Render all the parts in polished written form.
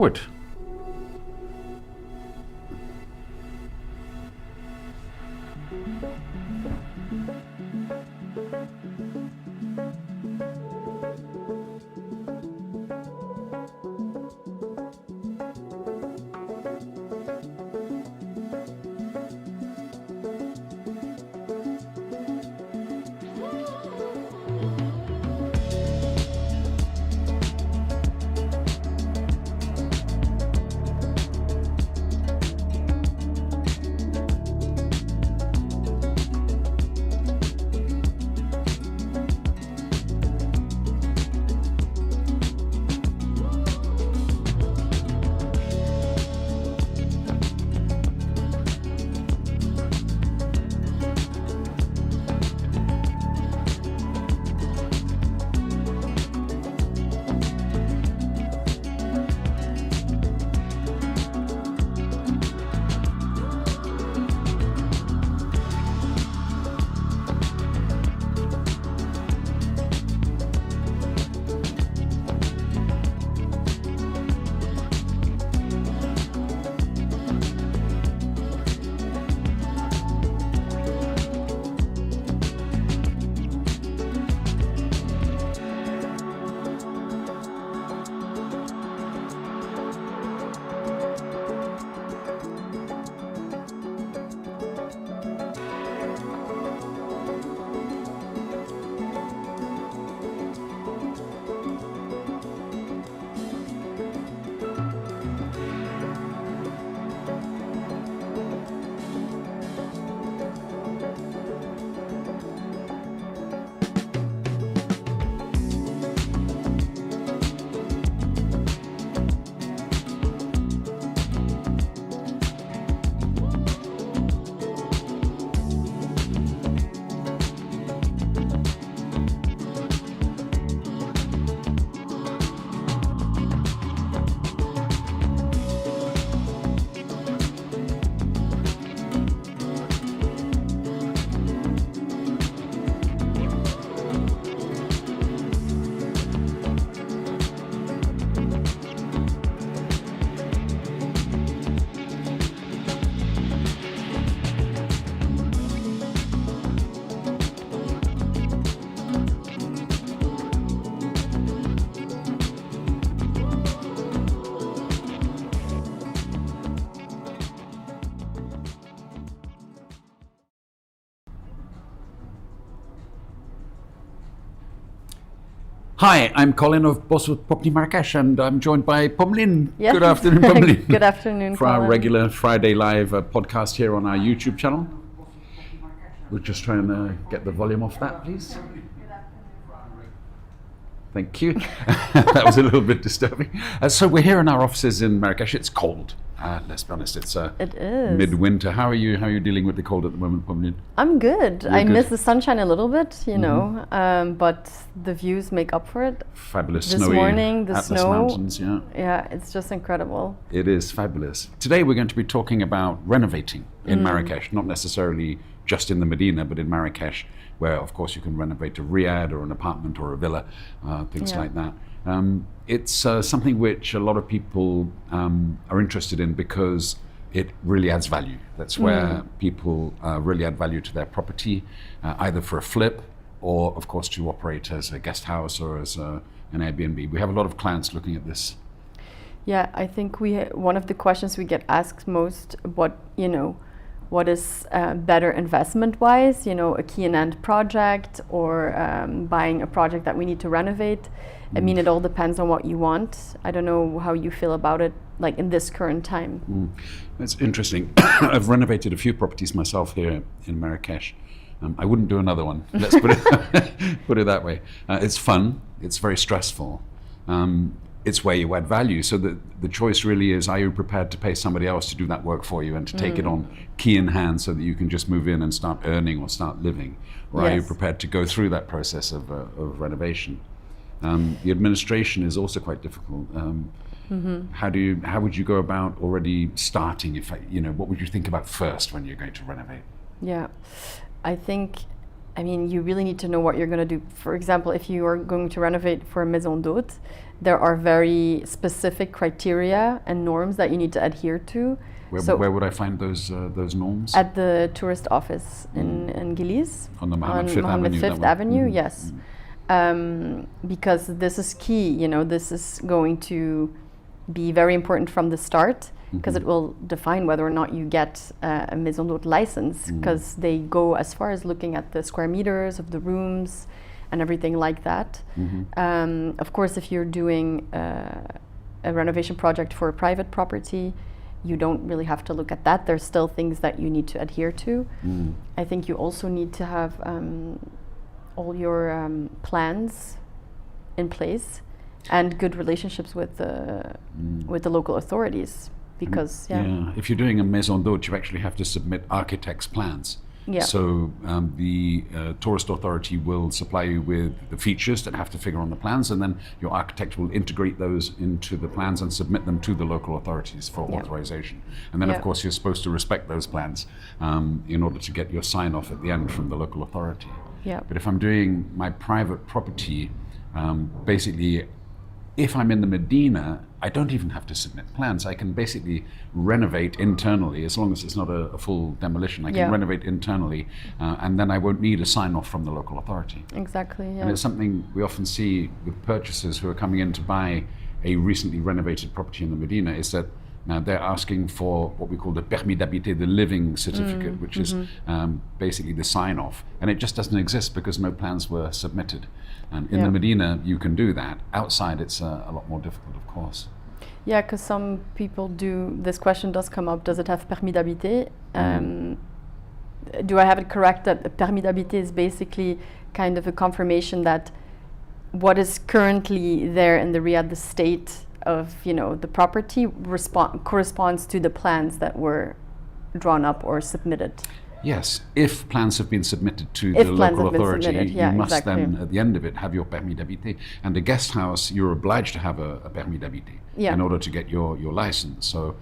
Wood. Hi, I'm Colin of Bosworth Property Marrakech, and I'm joined by Pommelien. Yes. Good afternoon, Pommelien. Good afternoon, For Colin. our regular Friday live podcast here on our YouTube channel. We're just trying to get the volume off that, please. Thank you. That was a little bit disturbing. So we're here in our offices in Marrakech. It's cold. Let's be honest, it's It is. midwinter. How are you? How are you dealing with the cold at the moment, Pommelien? I'm good. I good? miss the sunshine a little bit, you know, but the views make up for it. Fabulous This snowy morning, the Atlas snow. Mountains, yeah. Yeah, it's just incredible. It is fabulous. Today we're going to be talking about renovating in Marrakech, not necessarily just in the Medina, but in Marrakech, where of course you can renovate a riad or an apartment or a villa, things Yeah. like that. It's something which a lot of people are interested in because it really adds value. That's where people really add value to their property, either for a flip or of course to operate as a guest house or as an Airbnb. We have a lot of clients looking at this. Yeah, I think one of the questions we get asked most, what is better investment-wise, a key and end project or buying a project that we need to renovate. I mean, it all depends on what you want. I don't know how you feel about it, like in this current time. It's interesting. I've renovated a few properties myself here in Marrakech. I wouldn't do another one. Let's put it that way. It's fun. It's very stressful. It's where you add value. So the choice really is: are you prepared to pay somebody else to do that work for you and to take it on key in hand so that you can just move in and start earning or start living, or are you Yes. prepared to go through that process of renovation? The administration is also quite difficult. How would you go about already starting? What would you think about first when you're going to renovate? Yeah, I think I mean, you really need to know what you're going to do. For example, if you are going to renovate for a maison d'hôte, there are very specific criteria and norms that you need to adhere to. Where would I find those norms? At the tourist office in Gillies. On the Mohammed Mohammed Fifth Avenue, Mm-hmm. yes. Because this is key, you know, this is going to be very important from the start, because it will define whether or not you get a maison d'hôte license, because they go as far as looking at the square meters of the rooms and everything like that. Of course, if you're doing a renovation project for a private property, you don't really have to look at that. There's still things that you need to adhere to. I think you also need to have all your plans in place and good relationships with the local authorities, because if you're doing a maison d'hôte, you actually have to submit architect's plans. So the tourist authority will supply you with the features that have to figure on the plans, and then your architect will integrate those into the plans and submit them to the local authorities for authorization. And then, of course, you're supposed to respect those plans in order to get your sign-off at the end from the local authority. But if I'm doing my private property, basically, if I'm in the Medina, I don't even have to submit plans. I can basically renovate internally, as long as it's not a full demolition. I can renovate internally, and then I won't need a sign-off from the local authority. Exactly, And it's something we often see with purchasers who are coming in to buy a recently renovated property in the Medina, is that now they're asking for what we call the permis d'habiter, the living certificate, which is basically the sign-off. And it just doesn't exist because no plans were submitted. And in the Medina, you can do that. Outside, it's a lot more difficult, of course. Yeah, because some people do, this question does come up, does it have permis d'habiter? Do I have it correct that a permis d'habiter is basically kind of a confirmation that what is currently there in the Riyadh, the state of, you know, the property corresponds to the plans that were drawn up or submitted? Yes, if plans have been submitted to the local authority, you must then, at the end of it, have your permis d'habiter. And the guest house, you're obliged to have a permis d'habiter in order to get your license. So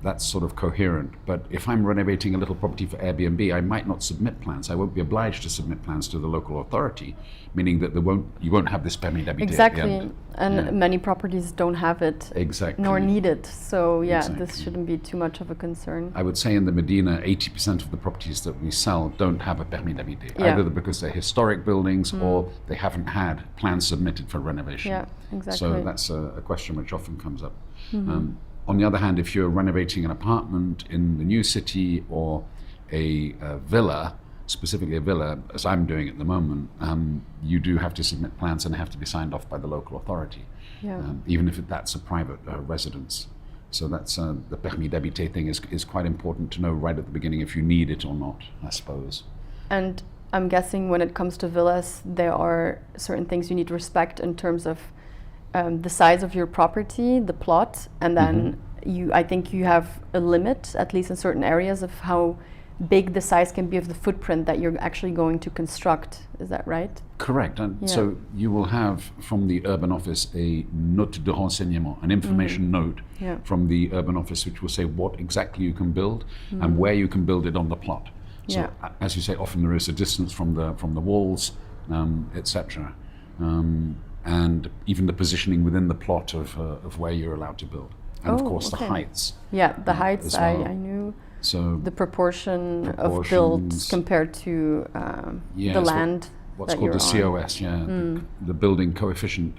that's sort of coherent. But if I'm renovating a little property for Airbnb, I might not submit plans. I won't be obliged to submit plans to the local authority, meaning that you won't have this permis d'habiter at the end. And many properties don't have it, nor need it. So this shouldn't be too much of a concern. I would say in the Medina, 80% of the properties that we sell don't have a permis d'habiter, either because they're historic buildings or they haven't had plans submitted for renovation. So that's a question which often comes up. On the other hand, if you're renovating an apartment in the new city or a villa, specifically a villa, as I'm doing at the moment, you do have to submit plans and have to be signed off by the local authority, even if that's a private residence. So that's the permis d'habiter thing is quite important to know right at the beginning if you need it or not, I suppose. And I'm guessing when it comes to villas, there are certain things you need to respect in terms of the size of your property, the plot, and then I think you have a limit, at least in certain areas, of how big the size can be of the footprint that you're actually going to construct. Is that right? Correct. And so you will have from the urban office a note de renseignement, an information note from the urban office, which will say what exactly you can build and where you can build it on the plot. So as you say, often there is a distance from the walls, etc. And even the positioning within the plot of where you're allowed to build. And of course the heights. Yeah, the heights, well. I knew. So the proportion of builds compared to the land. What's called the COS, the building coefficient,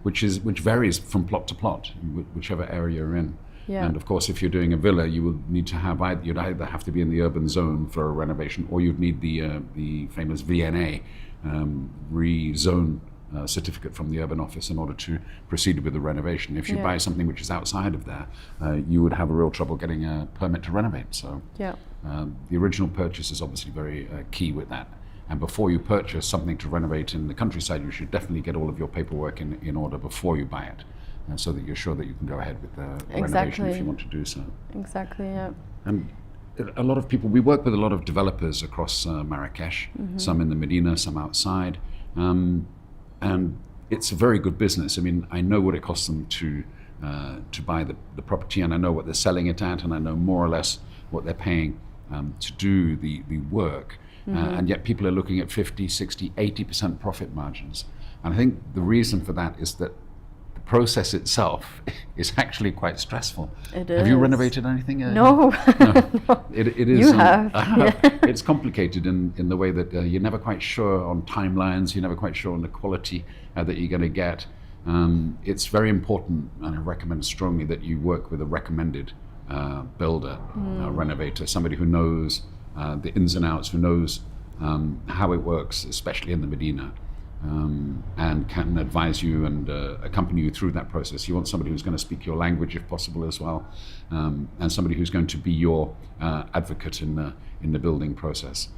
which varies from plot to plot, whichever area you're in. And of course, if you're doing a villa, you would need to have you'd either have to be in the urban zone for a renovation, or you'd need the famous VNA rezone certificate from the urban office in order to proceed with the renovation. If you buy something which is outside of there, you would have a real trouble getting a permit to renovate. So the original purchase is obviously very key with that. And before you purchase something to renovate in the countryside, you should definitely get all of your paperwork in order before you buy it, so that you're sure that you can go ahead with the renovation if you want to do so. Exactly, yeah. And a lot of people, we work with a lot of developers across Marrakech, some in the Medina, some outside. And it's a very good business. I mean, I know what it costs them to buy the property, and I know what they're selling it at, and I know more or less what they're paying to do the work. and yet people are looking at 50, 60, 80% profit margins. And I think the reason for that is that the process itself is actually quite stressful. It Have you is. renovated anything? No. No. It is. You have. I have. It's complicated in the way that you're never quite sure on timelines. You're never quite sure on the quality that you're going to get. It's very important, and I recommend strongly that you work with a recommended builder, renovator, somebody who knows the ins and outs, who knows how it works, especially in the Medina, and can advise you and accompany you through that process. You want somebody who's going to speak your language if possible as well, and somebody who's going to be your advocate in the building process.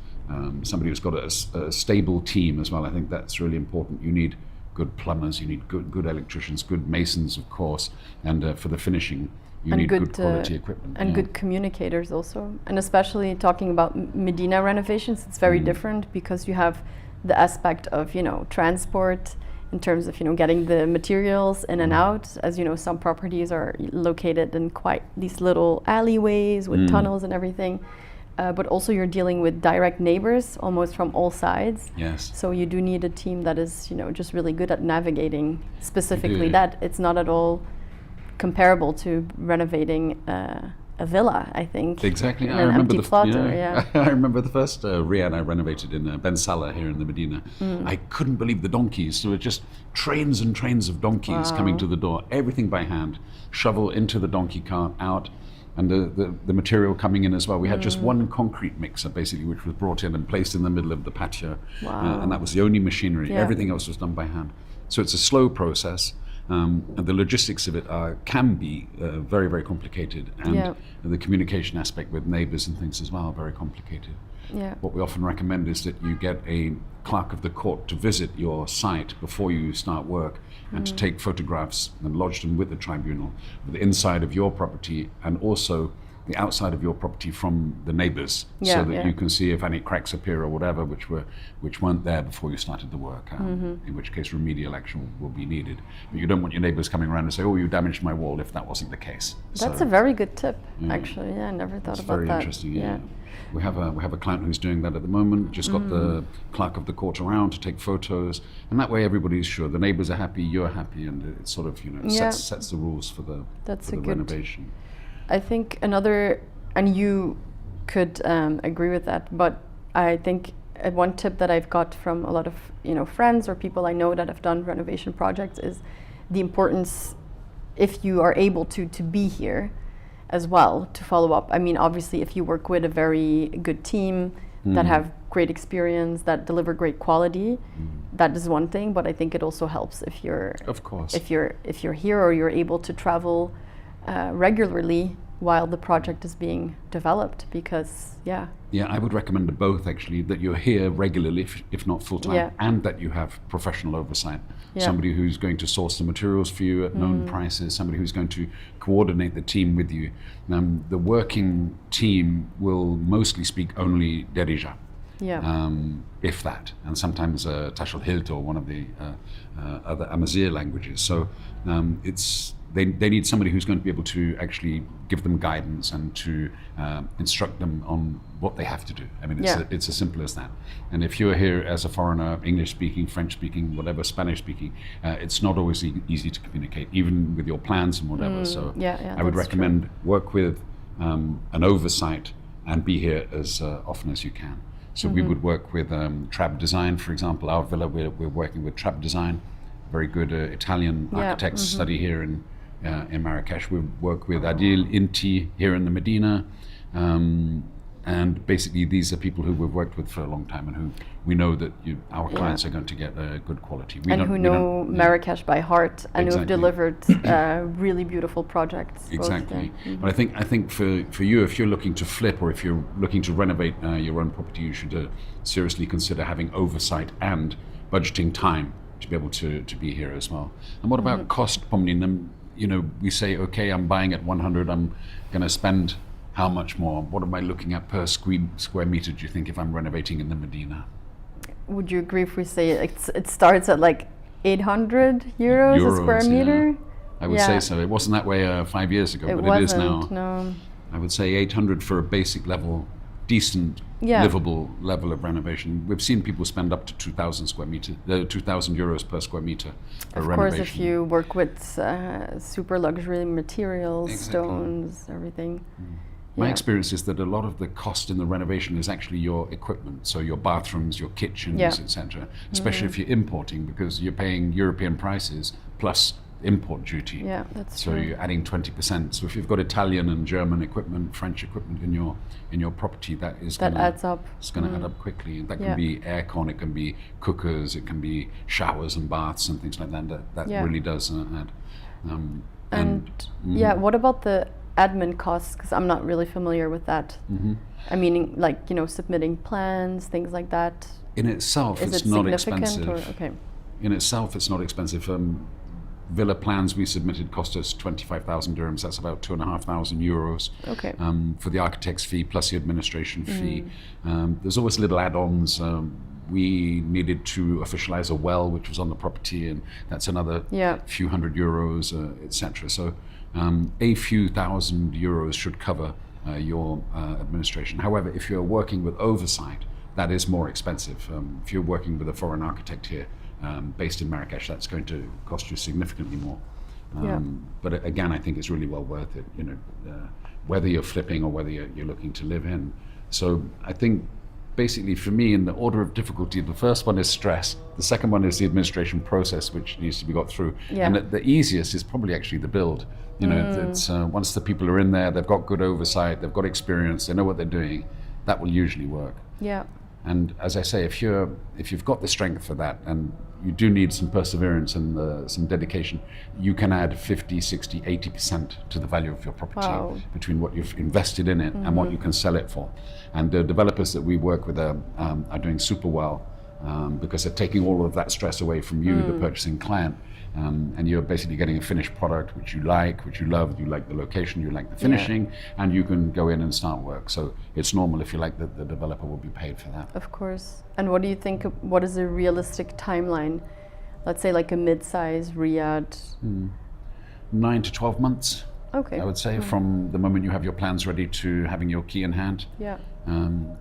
Somebody who's got a stable team as well. I think that's really important. You need good plumbers, you need good electricians, good masons, of course, and for the finishing, you need good quality equipment. And good communicators also. And especially talking about Medina renovations, it's very different because you have the aspect of, transport in terms of, getting the materials in and out. As you know, some properties are located in quite these little alleyways with tunnels and everything. But also you're dealing with direct neighbors almost from all sides. Yes. So you do need a team that is, just really good at navigating specifically that. It's not at all comparable to renovating a villa, I think. Exactly. I remember I remember the first riad I renovated in Ben Salah here in the Medina. I couldn't believe the donkeys. There were just trains and trains of donkeys coming to the door, everything by hand, shovel into the donkey cart, out. And the material coming in as well. We had just one concrete mixer, basically, which was brought in and placed in the middle of the patio. And that was the only machinery. Yeah. Everything else was done by hand. So it's a slow process. And the logistics of it can be very, very complicated. And the communication aspect with neighbors and things as well, very complicated. Yeah. What we often recommend is that you get a clerk of the court to visit your site before you start work and to take photographs and lodge them with the tribunal of the inside of your property and also the outside of your property from the neighbors, so that you can see if any cracks appear or whatever which weren't there before you started the work, in which case remedial action will be needed. But you don't want your neighbors coming around and say, oh, you damaged my wall, if that wasn't the case. That's a very good tip, actually. I never thought about that. It's very interesting, yeah. We have a client who's doing that at the moment, just got the clerk of the court around to take photos, and that way everybody's sure. The neighbors are happy, you're happy, and it sort of, sets the rules for the renovation. I think another, and you could agree with that, but I think one tip that I've got from a lot of friends or people I know that have done renovation projects is the importance, if you are able to be here as well, to follow up. I mean, obviously, if you work with a very good team that have great experience, that deliver great quality, that is one thing. But I think it also helps if you're, of course, if you're here or you're able to travel regularly while the project is being developed, because I would recommend both, actually, that you're here regularly, if not full-time, and that you have professional oversight. Somebody who's going to source the materials for you at known prices, somebody who's going to coordinate the team with you. The working team will mostly speak only Derija, if that, and sometimes Tashel Hilt or one of the other Amazigh languages. So they need somebody who's going to be able to actually give them guidance and to instruct them on what they have to do. I mean, it's as simple as that. And if you're here as a foreigner, English-speaking, French-speaking, whatever, Spanish-speaking, it's not always easy to communicate, even with your plans and whatever. So I would recommend work with an oversight and be here as often as you can. So we would work with Trab Design, for example. Our villa, we're working with Trab Design, very good Italian architects study here in Marrakech. We work with Adil Inti here in the Medina, and basically these are people who we've worked with for a long time and who we know that our clients are going to get good quality. Who know Marrakech by heart and who have delivered really beautiful projects. Exactly. But I think for you, if you're looking to flip or if you're looking to renovate your own property, you should seriously consider having oversight and budgeting time to be able to be here as well. And what about cost, Pommelien? We say, okay, I'm buying at 100, I'm going to spend how much more? What am I looking at per square meter, do you think, if I'm renovating in the Medina? Would you agree if we say it starts at like 800 euros a square meter? I would say so. It wasn't that way 5 years ago, but it is now. No. I would say 800 for a basic level decent, Yeah. livable level of renovation. We've seen people spend up to 2,000 square meter, 2,000 euros per square meter for Of renovation. course, if you work with super luxury materials, Exactly. stones, everything. My Yeah. experience is that a lot of the cost in the renovation is actually your equipment, so your bathrooms, your kitchens, Yeah. etc. Especially if you're importing, because you're paying European prices plus import duty. Yeah, that's So true. you're adding 20%. So if you've got Italian and German equipment, French equipment in your property, that is That gonna, adds up. It's going to add up quickly. That can Yeah. be aircon, it can be cookers, it can be showers and baths and things like that. That Yeah. really does add. And yeah, what about the admin costs? Because I'm not really familiar with that. I mean, like, you know, submitting plans, things like that. In itself, Is it's it not significant expensive. or okay? In itself, it's not expensive. Villa plans we submitted cost us 25,000 dirhams. That's about 2,500 euros. Okay. For the architect's fee plus the administration fee. There's always little add-ons. We needed to officialize a well, which was on the property, and that's another Yeah. few hundred euros, etc. So a few thousand euros should cover your administration. However, if you're working with oversight, that is more expensive. If you're working with a foreign architect here, based in Marrakech, that's going to cost you significantly more. Yeah. But again, I think it's really well worth it. You know, whether you're flipping or whether you're looking to live in. So I think basically for me, in the order of difficulty, the first one is stress. The second one is the administration process, which needs to be got through. Yeah. And the easiest is probably actually the build. You know, it's once the people are in there, they've got good oversight, they've got experience, they know what they're doing. That will usually work. Yeah. And as I say, if you've got the strength for that, and you do need some perseverance and some dedication, you can add 50, 60, 80% to the value of your property Wow. between what you've invested in it and what you can sell it for. And the developers that we work with are doing super well because they're taking all of that stress away from you, the purchasing client. And you're basically getting a finished product which you like, which you love, you like the location, you like the finishing, and you can go in and start work. So it's normal, if you like, that the developer will be paid for that. Of course. And what do you think, what is a realistic timeline? Let's say like a mid-size Riyadh. 9 to 12 months, Okay. I would say, from the moment you have your plans ready to having your key in hand. Yeah.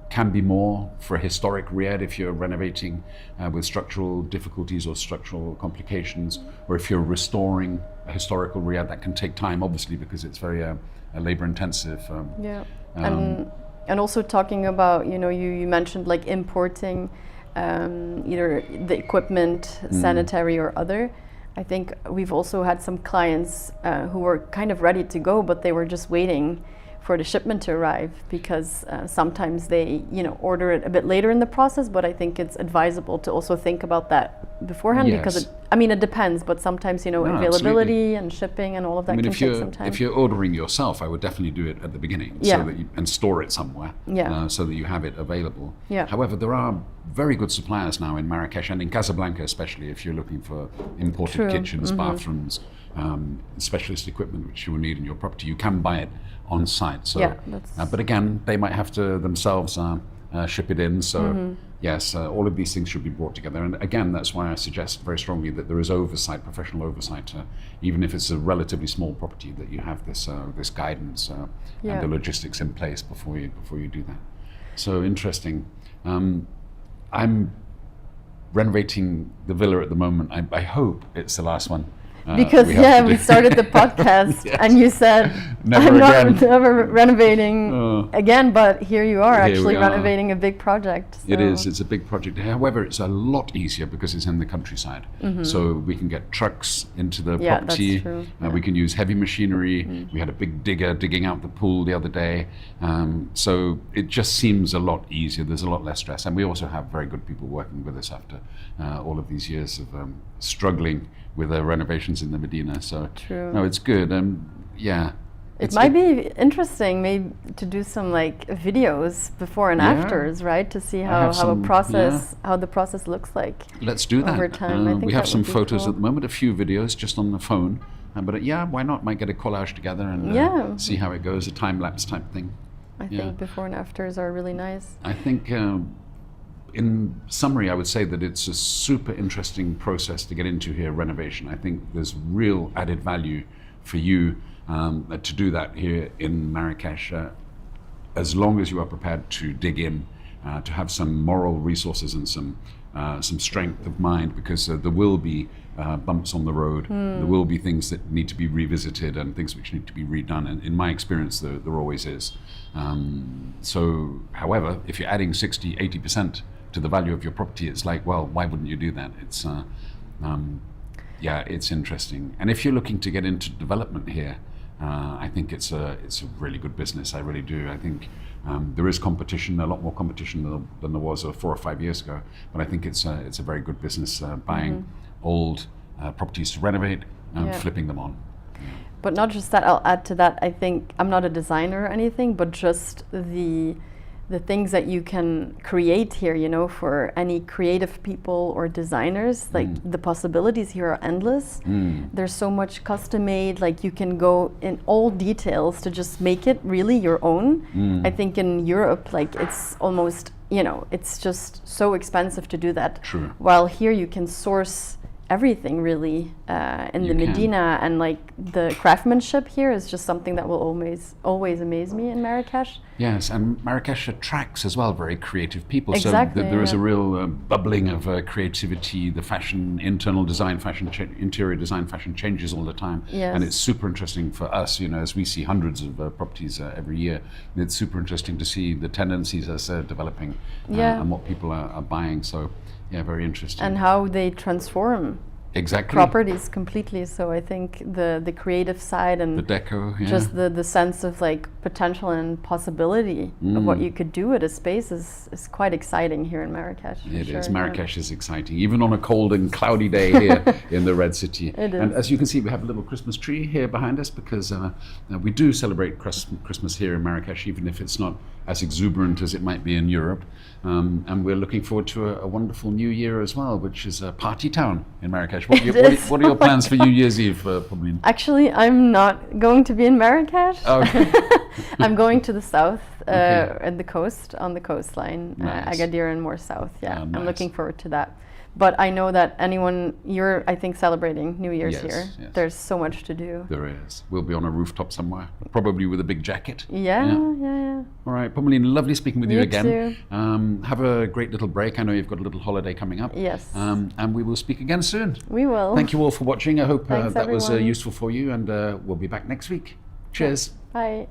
Can be more for a historic Riyadh if you're renovating with structural difficulties or structural complications, or if you're restoring a historical Riyadh, that can take time, obviously, because it's very labor intensive. Yeah. And also talking about, you know, you mentioned like importing either the equipment, sanitary or other. I think we've also had some clients who were kind of ready to go, but they were just waiting for the shipment to arrive, because sometimes they, you know, order it a bit later in the process. But I think it's advisable to also think about that beforehand, because Yes. it depends, but sometimes, you know, No, availability and shipping and all of that I mean, can if take some time. you're ordering yourself, I would definitely do it at the beginning, Yeah. so that and store it somewhere, Yeah. so that you have it available. Yeah. However, there are very good suppliers now in Marrakech and in Casablanca, especially if you're looking for imported True. kitchens, bathrooms, specialist equipment which you will need in your property. You can buy it on site. So, Yeah, that's- but again, they might have to themselves ship it in. So yes, all of these things should be brought together. And again, that's why I suggest very strongly that there is oversight, professional oversight, even if it's a relatively small property, that you have this this guidance Yeah. and the logistics in place before you do that. So interesting. I'm renovating the villa at the moment. I hope it's the last one. Because we have to we do. started the podcast Yes. and you said Never I'm again." not never renovating again, but here you are Here actually we are. renovating a big project. It so- is. It's a big project. However, it's a lot easier because it's in the countryside. So we can get trucks into the Yeah, property. that's true. Yeah. We can use heavy machinery. We had a big digger digging out the pool the other day. So it just seems a lot easier. There's a lot less stress. And we also have very good people working with us after all of these years of struggling with the renovations in the Medina. So True. no, it's good. Yeah. It might be interesting maybe to do some like videos before and Yeah. afters, right? To see have how some- how the process looks like. Let's do that. Over time, I think we have that some would be photos cool. at the moment, a few videos just on the phone. But yeah, why not? Might get a collage together and Yeah. see how it goes, a time lapse type thing. I Yeah. think before and afters are really nice. I think, in summary, I would say that it's a super interesting process to get into here, renovation. I think there's real added value for you to do that here in Marrakech. as long as you are prepared to dig in, to have some moral resources and some strength of mind, because there will be bumps on the road. There will be things that need to be revisited and things which need to be redone. And in my experience, there always is. So, however, if you're adding 60, 80% to the value of your property, it's like, well, why wouldn't you do that? It's it's interesting. And if you're looking to get into development here, I think it's a really good business. I really do. I think there is competition, a lot more competition than there was 4 or 5 years ago. But I think it's a very good business, buying old properties to renovate and flipping them on. But not just that, I'll add to that, I think, I'm not a designer or anything, but just the things that you can create here, you know, for any creative people or designers, like the possibilities here are endless. There's so much custom made, like you can go in all details to just make it really your own. I think in Europe, like it's almost, you know, it's just so expensive to do that. True. While here you can source everything really in the Medina, and like the craftsmanship here is just something that will always amaze me in Marrakech. Yes, and Marrakech attracts as well very creative people. Exactly, So there is a real bubbling of creativity. The fashion, internal design, fashion, interior design, fashion changes all the time. Yes. And it's super interesting for us, you know, as we see hundreds of properties every year. And it's super interesting to see the tendencies as they're developing and what people are buying. So, yeah, very interesting. And how they transform properties completely. So I think the creative side and the deco, just the sense of like potential and possibility of what you could do at a space is quite exciting here in Marrakech. It is. Marrakech is exciting, even on a cold and cloudy day here in the Red City. It is. And as you can see, we have a little Christmas tree here behind us, because we do celebrate Christmas here in Marrakech, even if it's not as exuberant as it might be in Europe. And we're looking forward to a wonderful New Year as well, which is a party town in Marrakech. What are your plans for New Year's Eve, Pommelien? Actually, I'm not going to be in Marrakech. Okay. I'm going to the south, at the coast, on the coastline, Nice. Agadir and more south. Yeah, Nice. I'm looking forward to that. But I know that you're, I think, celebrating New Year's here. Yes. There's so much to do. There is. We'll be on a rooftop somewhere, probably with a big jacket. Yeah. All right, Pommelien, lovely speaking with you again. Too. Have a great little break. I know you've got a little holiday coming up. Yes. And we will speak again soon. We will. Thank you all for watching. I hope Thanks, that was everyone. useful for you, and we'll be back next week. Cheers. Bye.